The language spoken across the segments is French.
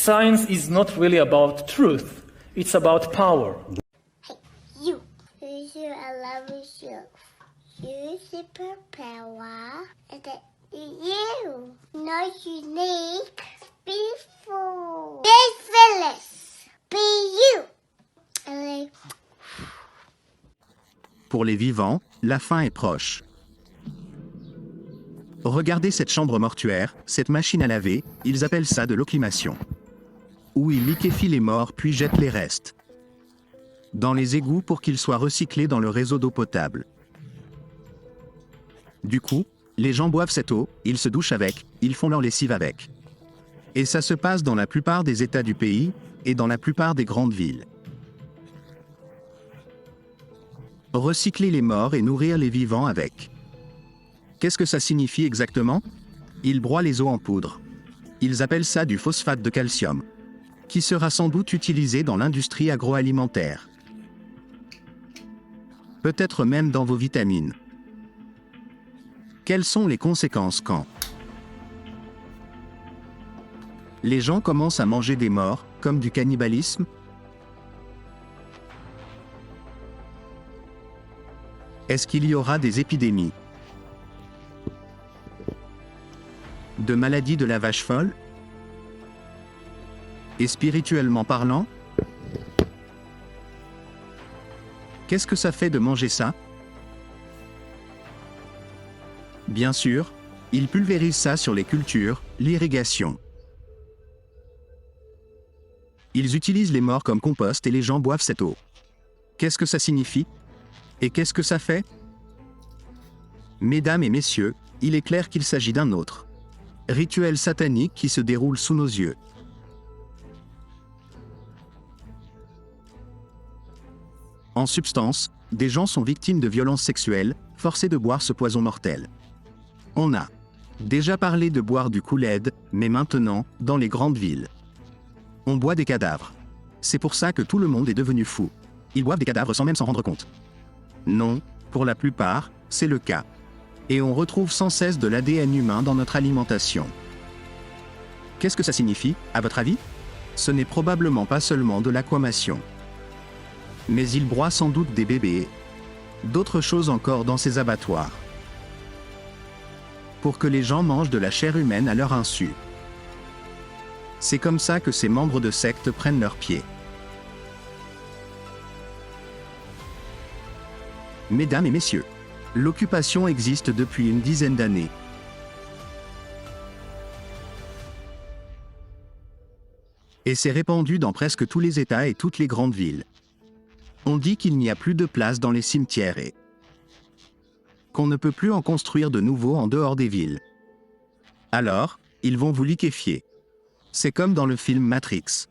Science is not really about truth, it's about power. Hey, you. You love yourself. You superpower. And that you. Not unique. Beautiful. Be fearless. Be you. Allez. Pour les vivants, la fin est proche. Regardez cette chambre mortuaire, cette machine à laver, ils appellent ça de l'occlimation. Où ils liquéfient les morts puis jettent les restes dans les égouts pour qu'ils soient recyclés dans le réseau d'eau potable. Du coup, les gens boivent cette eau, ils se douchent avec, ils font leur lessive avec. Et ça se passe dans la plupart des États du pays et dans la plupart des grandes villes. Recycler les morts et nourrir les vivants avec. Qu'est-ce que ça signifie exactement? Ils broient les eaux en poudre. Ils appellent ça du phosphate de calcium, qui sera sans doute utilisé dans l'industrie agroalimentaire. Peut-être même dans vos vitamines. Quelles sont les conséquences quand les gens commencent à manger des morts, comme du cannibalisme? Est-ce qu'il y aura des épidémies? De maladies de la vache folle? Et spirituellement parlant? Qu'est-ce que ça fait de manger ça? Bien sûr, ils pulvérisent ça sur les cultures, l'irrigation. Ils utilisent les morts comme compost et les gens boivent cette eau. Qu'est-ce que ça signifie? Et qu'est-ce que ça fait? Mesdames et messieurs, il est clair qu'il s'agit d'un autre rituel satanique qui se déroule sous nos yeux. En substance, des gens sont victimes de violences sexuelles, forcés de boire ce poison mortel. On a déjà parlé de boire du Kool-Aid, mais maintenant, dans les grandes villes, on boit des cadavres. C'est pour ça que tout le monde est devenu fou. Ils boivent des cadavres sans même s'en rendre compte. Non, pour la plupart, c'est le cas. Et on retrouve sans cesse de l'ADN humain dans notre alimentation. Qu'est-ce que ça signifie, à votre avis? Ce n'est probablement pas seulement de l'aquamation. Mais ils broient sans doute des bébés, d'autres choses encore dans ces abattoirs, pour que les gens mangent de la chair humaine à leur insu. C'est comme ça que ces membres de secte prennent leurs pieds. Mesdames et messieurs, l'occupation existe depuis une dizaine d'années. Et s'est répandue dans presque tous les États et toutes les grandes villes. On dit qu'il n'y a plus de place dans les cimetières et qu'on ne peut plus en construire de nouveaux en dehors des villes. Alors, ils vont vous liquéfier. C'est comme dans le film Matrix.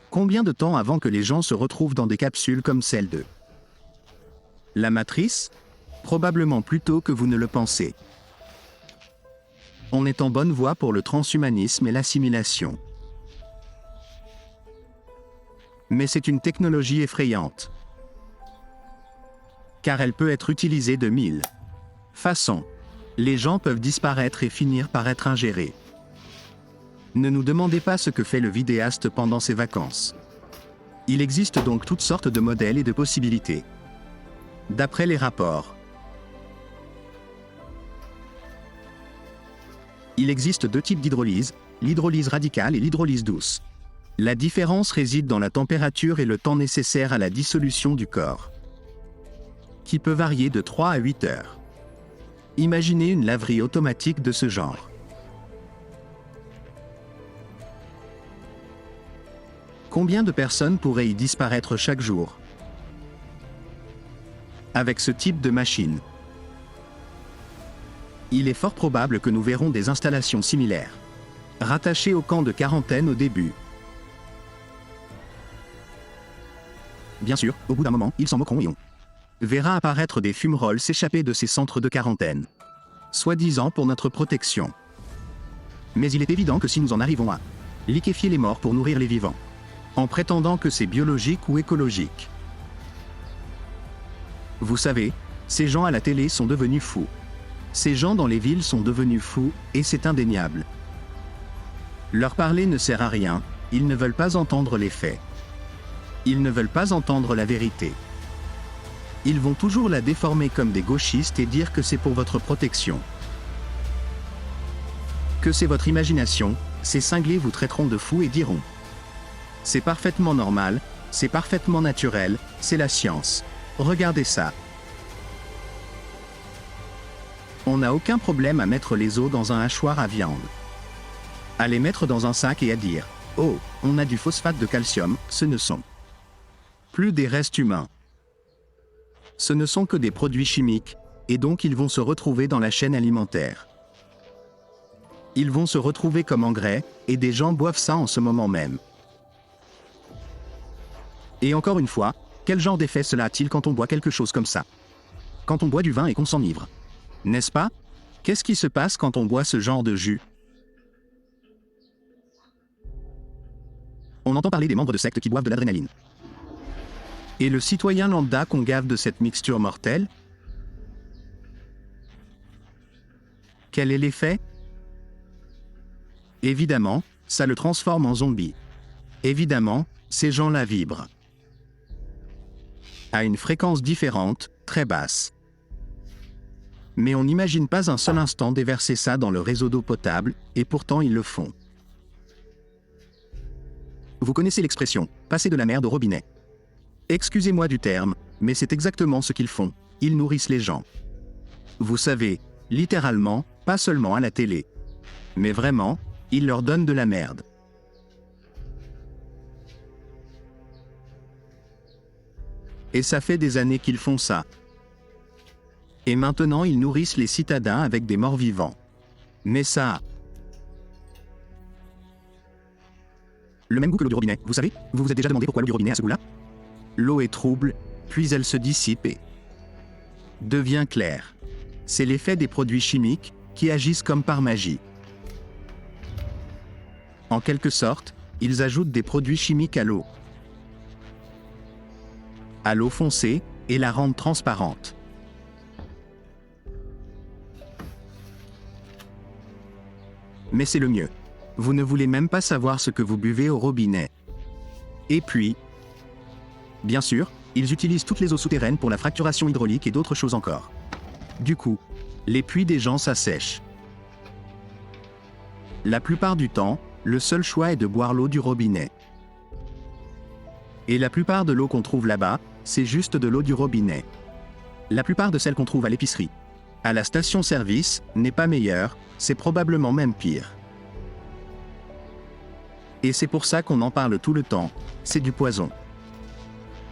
Combien de temps avant que les gens se retrouvent dans des capsules comme celle de la Matrice? Probablement plus tôt que vous ne le pensez. On est en bonne voie pour le transhumanisme et l'assimilation. Mais c'est une technologie effrayante. Car elle peut être utilisée de 1000 façons. Les gens peuvent disparaître et finir par être ingérés. Ne nous demandez pas ce que fait le vidéaste pendant ses vacances. Il existe donc toutes sortes de modèles et de possibilités. D'après les rapports, il existe deux types d'hydrolyse, l'hydrolyse radicale et l'hydrolyse douce. La différence réside dans la température et le temps nécessaire à la dissolution du corps, qui peut varier de 3 à 8 heures. Imaginez une laverie automatique de ce genre. Combien de personnes pourraient y disparaître chaque jour avec ce type de machine? Il est fort probable que nous verrons des installations similaires, rattachées au camp de quarantaine au début. Bien sûr, au bout d'un moment, ils s'en moqueront et on verra apparaître des fumerolles s'échapper de ces centres de quarantaine. Soi-disant pour notre protection. Mais il est évident que si nous en arrivons à liquéfier les morts pour nourrir les vivants, en prétendant que c'est biologique ou écologique. Vous savez, ces gens à la télé sont devenus fous. Ces gens dans les villes sont devenus fous, et c'est indéniable. Leur parler ne sert à rien, ils ne veulent pas entendre les faits. Ils ne veulent pas entendre la vérité. Ils vont toujours la déformer comme des gauchistes et dire que c'est pour votre protection. Que c'est votre imagination, ces cinglés vous traiteront de fous et diront: c'est parfaitement normal, c'est parfaitement naturel, c'est la science. Regardez ça. On n'a aucun problème à mettre les os dans un hachoir à viande. À les mettre dans un sac et à dire: oh, on a du phosphate de calcium, ce ne sont plus des restes humains. Ce ne sont que des produits chimiques, et donc ils vont se retrouver dans la chaîne alimentaire. Ils vont se retrouver comme engrais, et des gens boivent ça en ce moment même. Et encore une fois, quel genre d'effet cela a-t-il quand on boit quelque chose comme ça? Quand on boit du vin et qu'on s'enivre. N'est-ce pas? Qu'est-ce qui se passe quand on boit ce genre de jus? On entend parler des membres de sectes qui boivent de l'adrénaline. Et le citoyen lambda qu'on gave de cette mixture mortelle? Quel est l'effet? Évidemment, ça le transforme en zombie. Évidemment, ces gens-là vibrent. À une fréquence différente, très basse. Mais on n'imagine pas un seul instant déverser ça dans le réseau d'eau potable, et pourtant ils le font. Vous connaissez l'expression « passer de la merde au robinet ». Excusez-moi du terme, mais c'est exactement ce qu'ils font, ils nourrissent les gens. Vous savez, littéralement, pas seulement à la télé. Mais vraiment, ils leur donnent de la merde. Et ça fait des années qu'ils font ça. Et maintenant ils nourrissent les citadins avec des morts vivants. Mais ça... Le même goût que l'eau du robinet, vous savez? Vous vous êtes déjà demandé pourquoi l'eau du robinet a ce goût-là? L'eau est trouble, puis elle se dissipe et devient claire. C'est l'effet des produits chimiques qui agissent comme par magie. En quelque sorte, ils ajoutent des produits chimiques à l'eau foncée, et la rendent transparente. Mais c'est le mieux. Vous ne voulez même pas savoir ce que vous buvez au robinet. Et puis, bien sûr, ils utilisent toutes les eaux souterraines pour la fracturation hydraulique et d'autres choses encore. Du coup, les puits des gens s'assèchent. La plupart du temps, le seul choix est de boire l'eau du robinet. Et la plupart de l'eau qu'on trouve là-bas, c'est juste de l'eau du robinet. La plupart de celles qu'on trouve à l'épicerie, à la station-service, n'est pas meilleure, c'est probablement même pire. Et c'est pour ça qu'on en parle tout le temps, c'est du poison.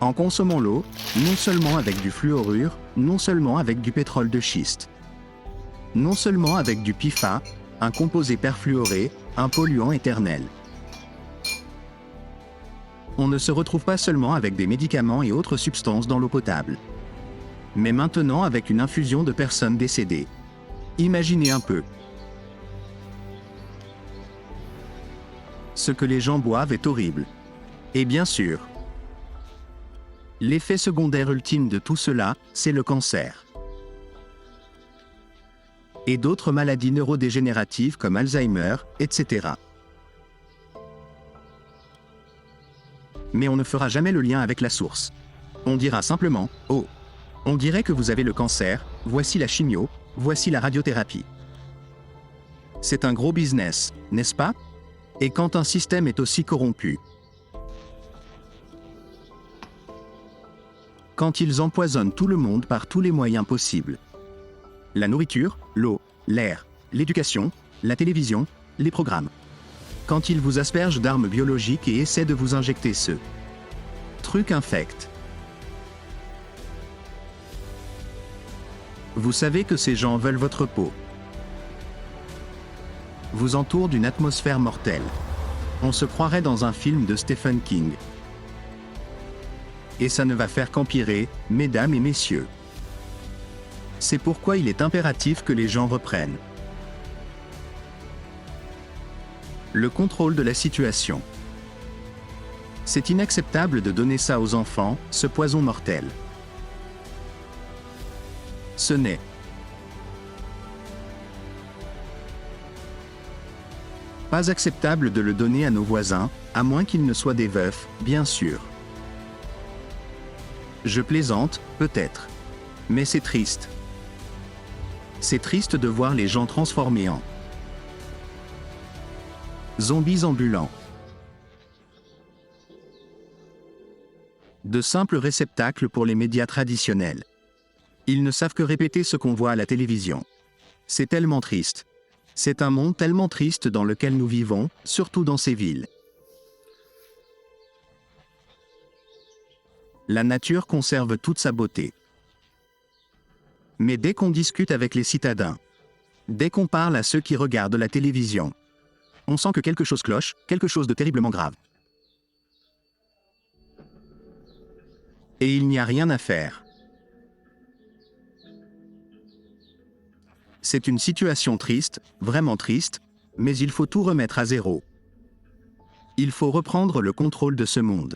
En consommant l'eau, non seulement avec du fluorure, non seulement avec du pétrole de schiste, non seulement avec du PFAS, un composé perfluoré, un polluant éternel. On ne se retrouve pas seulement avec des médicaments et autres substances dans l'eau potable, mais maintenant avec une infusion de personnes décédées. Imaginez un peu. Ce que les gens boivent est horrible. Et bien sûr, l'effet secondaire ultime de tout cela, c'est le cancer. Et d'autres maladies neurodégénératives comme Alzheimer, etc. Mais on ne fera jamais le lien avec la source. On dira simplement « Oh, on dirait que vous avez le cancer, voici la chimio, voici la radiothérapie. » C'est un gros business, n'est-ce pas? Et quand un système est aussi corrompu, quand ils empoisonnent tout le monde par tous les moyens possibles. La nourriture, l'eau, l'air, l'éducation, la télévision, les programmes. Quand ils vous aspergent d'armes biologiques et essaient de vous injecter ce truc infect. Vous savez que ces gens veulent votre peau. Vous entourent d'une atmosphère mortelle. On se croirait dans un film de Stephen King. Et ça ne va faire qu'empirer, mesdames et messieurs. C'est pourquoi il est impératif que les gens reprennent le contrôle de la situation. C'est inacceptable de donner ça aux enfants, ce poison mortel. Ce n'est pas acceptable de le donner à nos voisins, à moins qu'ils ne soient des veufs, bien sûr. Je plaisante, peut-être. Mais c'est triste. C'est triste de voir les gens transformés en zombies ambulants. De simples réceptacles pour les médias traditionnels. Ils ne savent que répéter ce qu'on voit à la télévision. C'est tellement triste. C'est un monde tellement triste dans lequel nous vivons, surtout dans ces villes. La nature conserve toute sa beauté. Mais dès qu'on discute avec les citadins, dès qu'on parle à ceux qui regardent la télévision, on sent que quelque chose cloche, quelque chose de terriblement grave. Et il n'y a rien à faire. C'est une situation triste, vraiment triste, mais il faut tout remettre à zéro. Il faut reprendre le contrôle de ce monde.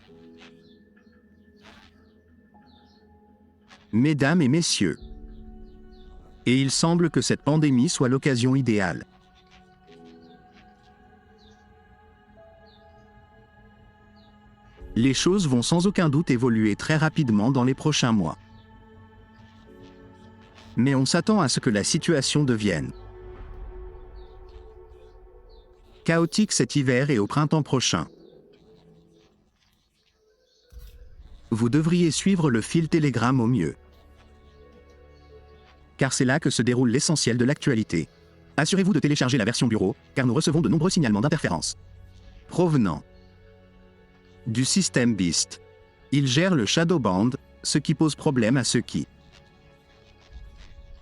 Mesdames et messieurs. Et il semble que cette pandémie soit l'occasion idéale. Les choses vont sans aucun doute évoluer très rapidement dans les prochains mois. Mais on s'attend à ce que la situation devienne chaotique cet hiver et au printemps prochain. Vous devriez suivre le fil Telegram au mieux. Car c'est là que se déroule l'essentiel de l'actualité. Assurez-vous de télécharger la version bureau, car nous recevons de nombreux signalements d'interférences provenant du système Beast. Il gère le Shadowband, ce qui pose problème à ceux qui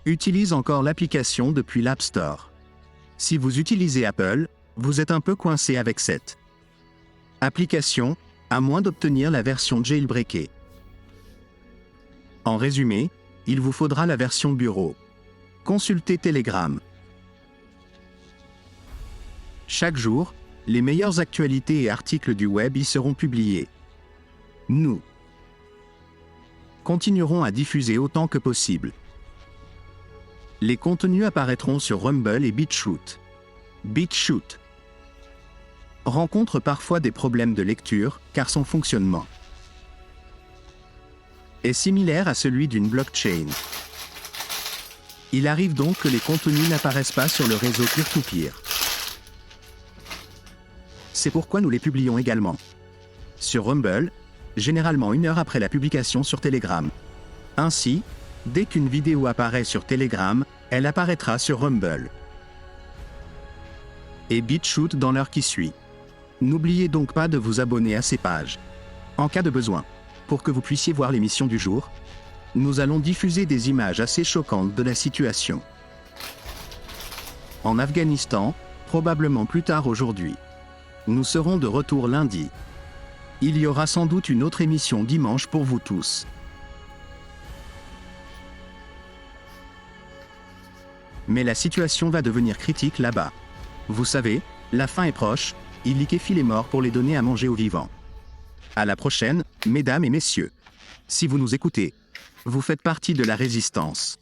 utilisent encore l'application depuis l'App Store. Si vous utilisez Apple, vous êtes un peu coincé avec cette application, à moins d'obtenir la version jailbreakée. En résumé, il vous faudra la version bureau. Consultez Telegram. Chaque jour, les meilleures actualités et articles du web y seront publiés. Nous continuerons à diffuser autant que possible. Les contenus apparaîtront sur Rumble et BitChute. BitChute rencontre parfois des problèmes de lecture, car son fonctionnement est similaire à celui d'une blockchain. Il arrive donc que les contenus n'apparaissent pas sur le réseau peer-to-peer. C'est pourquoi nous les publions également sur Rumble, généralement 1 heure après la publication sur Telegram. Ainsi, dès qu'une vidéo apparaît sur Telegram, elle apparaîtra sur Rumble et BitChute dans l'heure qui suit. N'oubliez donc pas de vous abonner à ces pages. En cas de besoin, pour que vous puissiez voir l'émission du jour, nous allons diffuser des images assez choquantes de la situation en Afghanistan, probablement plus tard aujourd'hui. Nous serons de retour lundi. Il y aura sans doute une autre émission dimanche pour vous tous. Mais la situation va devenir critique là-bas. Vous savez, la fin est proche, il liquéfie les morts pour les donner à manger aux vivants. À la prochaine, mesdames et messieurs. Si vous nous écoutez, vous faites partie de la résistance.